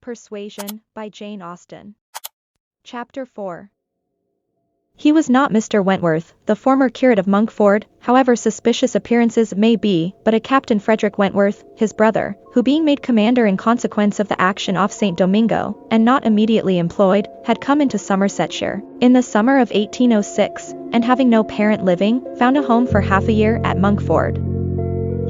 Persuasion by Jane Austen. Chapter 4. He was not Mr. Wentworth, the former curate of Monkford, however suspicious appearances may be, but a Captain Frederick Wentworth, his brother, who being made commander in consequence of the action off St. Domingo, and not immediately employed, had come into Somersetshire, in the summer of 1806, and having no parent living, found a home for half a year at Monkford.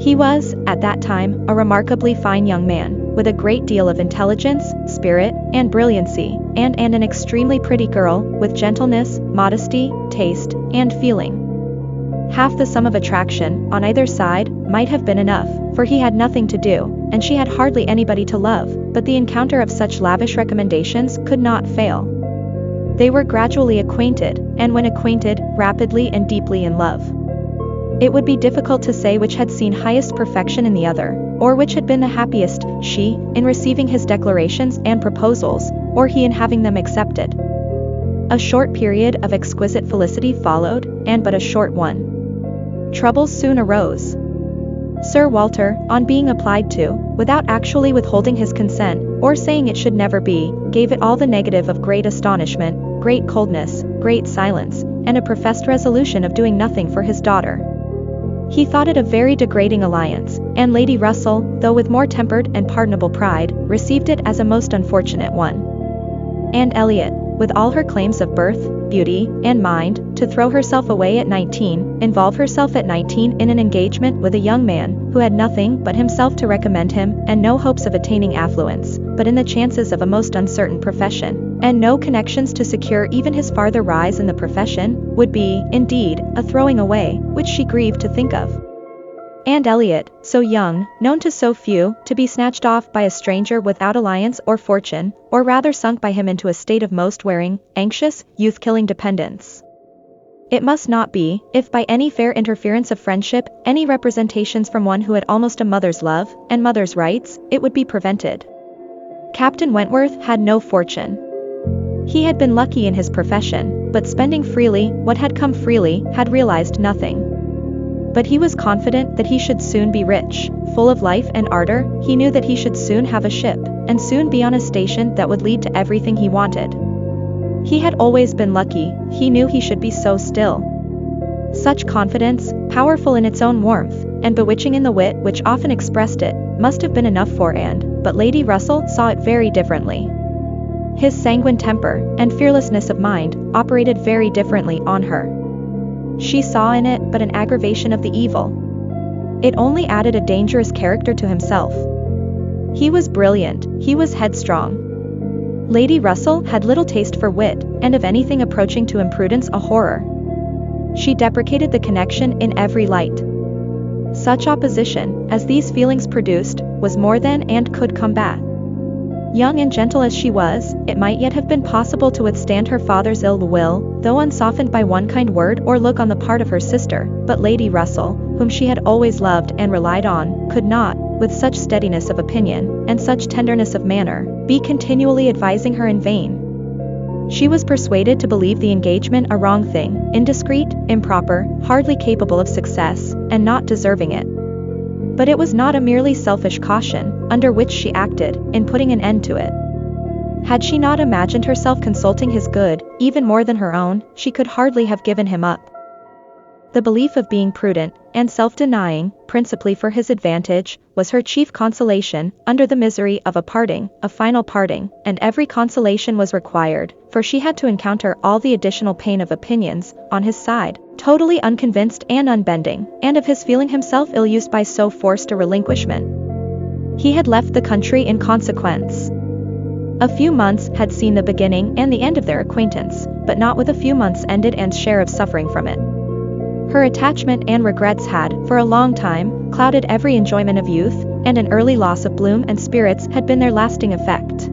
He was, at that time, a remarkably fine young man, with a great deal of intelligence, spirit, and brilliancy, and an extremely pretty girl, with gentleness, modesty, taste, and feeling. Half the sum of attraction, on either side, might have been enough, for he had nothing to do, and she had hardly anybody to love, but the encounter of such lavish recommendations could not fail. They were gradually acquainted, and when acquainted, rapidly and deeply in love. It would be difficult to say which had seen highest perfection in the other, or which had been the happiest, she, in receiving his declarations and proposals, or he in having them accepted. A short period of exquisite felicity followed, and but a short one. Troubles soon arose. Sir Walter, on being applied to, without actually withholding his consent, or saying it should never be, gave it all the negative of great astonishment, great coldness, great silence, and a professed resolution of doing nothing for his daughter. He thought it a very degrading alliance, and Lady Russell, though with more tempered and pardonable pride, received it as a most unfortunate one. Anne Elliot, with all her claims of birth, beauty, and mind, to throw herself away at 19, involve herself at 19 in an engagement with a young man, who had nothing but himself to recommend him, and no hopes of attaining affluence, but in the chances of a most uncertain profession, and no connections to secure even his farther rise in the profession, would be, indeed, a throwing away, which she grieved to think of. Anne Elliot, so young, known to so few, to be snatched off by a stranger without alliance or fortune, or rather sunk by him into a state of most wearing, anxious, youth-killing dependence. It must not be, if by any fair interference of friendship, any representations from one who had almost a mother's love, and mother's rights, it would be prevented. Captain Wentworth had no fortune. He had been lucky in his profession, but spending freely what had come freely, had realized nothing. But he was confident that he should soon be rich, full of life and ardor. He knew that he should soon have a ship, and soon be on a station that would lead to everything he wanted. He had always been lucky, he knew he should be so still. Such confidence, powerful in its own warmth, and bewitching in the wit which often expressed it, must have been enough for Anne, but Lady Russell saw it very differently. His sanguine temper, and fearlessness of mind, operated very differently on her. She saw in it but an aggravation of the evil. It only added a dangerous character to himself. He was brilliant, he was headstrong. Lady Russell had little taste for wit, and of anything approaching to imprudence a horror. She deprecated the connection in every light. Such opposition, as these feelings produced, was more than and could combat. Young and gentle as she was, it might yet have been possible to withstand her father's ill will, though unsoftened by one kind word or look on the part of her sister, but Lady Russell, whom she had always loved and relied on, could not, with such steadiness of opinion, and such tenderness of manner, be continually advising her in vain. She was persuaded to believe the engagement a wrong thing, indiscreet, improper, hardly capable of success, and not deserving it. But it was not a merely selfish caution, under which she acted, in putting an end to it. Had she not imagined herself consulting his good, even more than her own, she could hardly have given him up. The belief of being prudent, and self-denying, principally for his advantage, was her chief consolation, under the misery of a final parting, and every consolation was required, for she had to encounter all the additional pain of opinions, on his side, totally unconvinced and unbending, and of his feeling himself ill-used by so forced a relinquishment. He had left the country in consequence. A few months had seen the beginning and the end of their acquaintance, but not with a few months ended Anne's share of suffering from it. Her attachment and regrets had, for a long time, clouded every enjoyment of youth, and an early loss of bloom and spirits had been their lasting effect.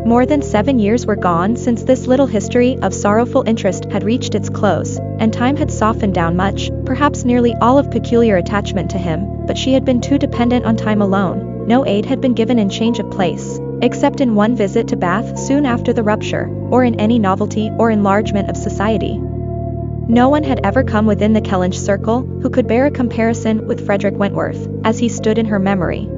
More than 7 years were gone since this little history of sorrowful interest had reached its close, and time had softened down much, perhaps nearly all of peculiar attachment to him, but she had been too dependent on time alone. No aid had been given in change of place, except in one visit to Bath soon after the rupture, or in any novelty or enlargement of society. No one had ever come within the Kellynch circle who could bear a comparison with Frederick Wentworth, as he stood in her memory.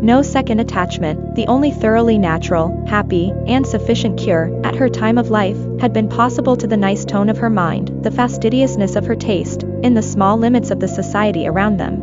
No second attachment, the only thoroughly natural, happy, and sufficient cure, at her time of life, had been possible to the nice tone of her mind, the fastidiousness of her taste, in the small limits of the society around them.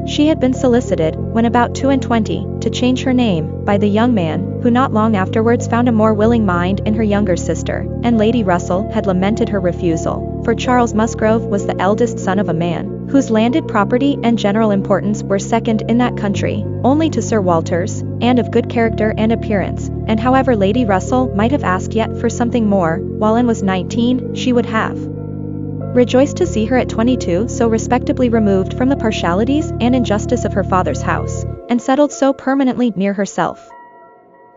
She had been solicited, when about 22, to change her name, by the young man, who not long afterwards found a more willing mind in her younger sister, and Lady Russell had lamented her refusal, for Charles Musgrove was the eldest son of a man, whose landed property and general importance were second in that country, only to Sir Walter's, and of good character and appearance, and however Lady Russell might have asked yet for something more, while Anne was 19, she would have rejoiced to see her at 22 so respectably removed from the partialities and injustice of her father's house, and settled so permanently near herself.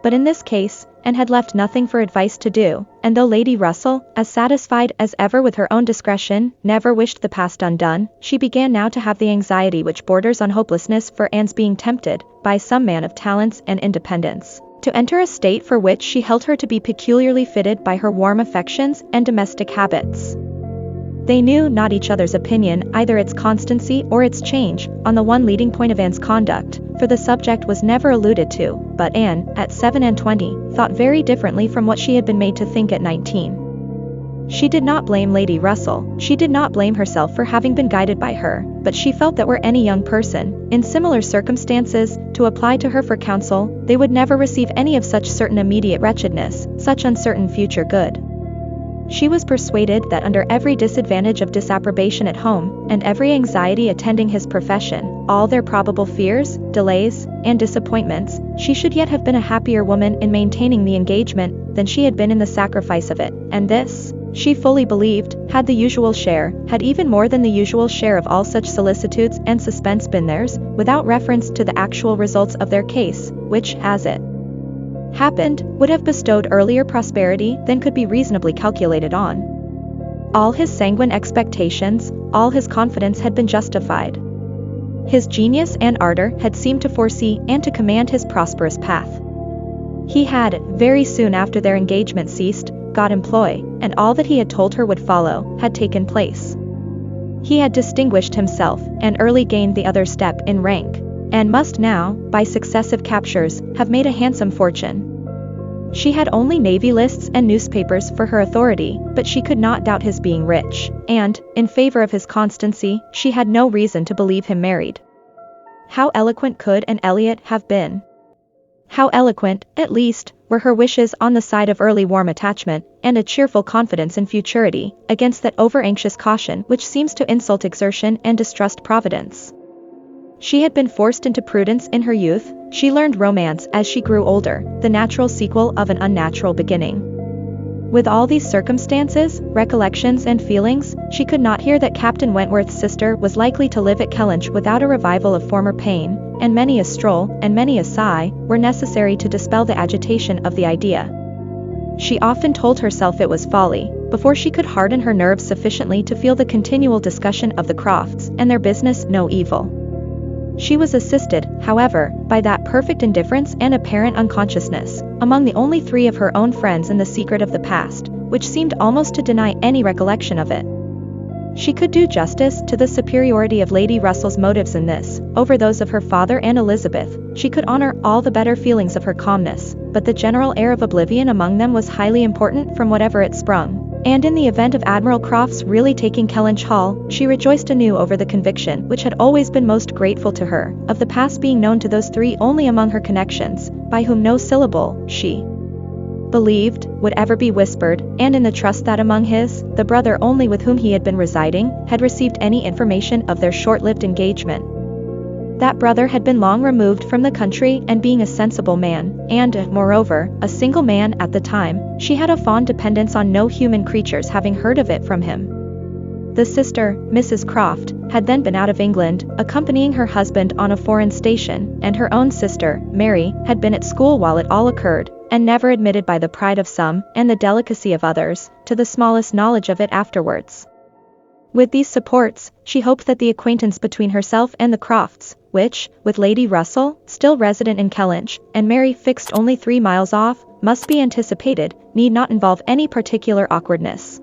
But in this case, Anne had left nothing for advice to do, and though Lady Russell, as satisfied as ever with her own discretion, never wished the past undone, she began now to have the anxiety which borders on hopelessness for Anne's being tempted, by some man of talents and independence, to enter a state for which she held her to be peculiarly fitted by her warm affections and domestic habits. They knew not each other's opinion, either its constancy or its change, on the one leading point of Anne's conduct, for the subject was never alluded to, but Anne, at 27, thought very differently from what she had been made to think at 19. She did not blame Lady Russell, she did not blame herself for having been guided by her, but she felt that were any young person, in similar circumstances, to apply to her for counsel, they would never receive any of such certain immediate wretchedness, such uncertain future good. She was persuaded that under every disadvantage of disapprobation at home, and every anxiety attending his profession, all their probable fears, delays, and disappointments, she should yet have been a happier woman in maintaining the engagement, than she had been in the sacrifice of it, and this, she fully believed, had the usual share, had even more than the usual share of all such solicitudes and suspense been theirs, without reference to the actual results of their case, which, as it happened, would have bestowed earlier prosperity than could be reasonably calculated on. All his sanguine expectations, all his confidence had been justified. His genius and ardor had seemed to foresee and to command his prosperous path. He had, very soon after their engagement ceased, got employ, and all that he had told her would follow, had taken place. He had distinguished himself, and early gained the other step in rank, and must now, by successive captures, have made a handsome fortune. She had only navy lists and newspapers for her authority, but she could not doubt his being rich, and, in favor of his constancy, she had no reason to believe him married. How eloquent could Anne Elliot have been? How eloquent, at least, were her wishes on the side of early warm attachment, and a cheerful confidence in futurity, against that over-anxious caution which seems to insult exertion and distrust providence. She had been forced into prudence in her youth, she learned romance as she grew older, the natural sequel of an unnatural beginning. With all these circumstances, recollections and feelings, she could not hear that Captain Wentworth's sister was likely to live at Kellynch without a revival of former pain, and many a stroll, and many a sigh, were necessary to dispel the agitation of the idea. She often told herself it was folly, before she could harden her nerves sufficiently to feel the continual discussion of the Crofts and their business no evil. She was assisted, however, by that perfect indifference and apparent unconsciousness, among the only three of her own friends in the secret of the past, which seemed almost to deny any recollection of it. She could do justice to the superiority of Lady Russell's motives in this, over those of her father and Elizabeth, she could honor all the better feelings of her calmness, but the general air of oblivion among them was highly important from whatever it sprung. And in the event of Admiral Crofts really taking Kellynch Hall, she rejoiced anew over the conviction which had always been most grateful to her, of the past being known to those three only among her connections, by whom no syllable, she believed, would ever be whispered, and in the trust that among his, the brother only with whom he had been residing, had received any information of their short-lived engagement. That brother had been long removed from the country, and being a sensible man, and, moreover, a single man at the time, she had a fond dependence on no human creature's having heard of it from him. The sister, Mrs. Croft, had then been out of England, accompanying her husband on a foreign station, and her own sister, Mary, had been at school while it all occurred, and never admitted by the pride of some, and the delicacy of others, to the smallest knowledge of it afterwards. With these supports, she hoped that the acquaintance between herself and the Crofts, which, with Lady Russell, still resident in Kellynch, and Mary fixed only 3 miles off, must be anticipated, need not involve any particular awkwardness.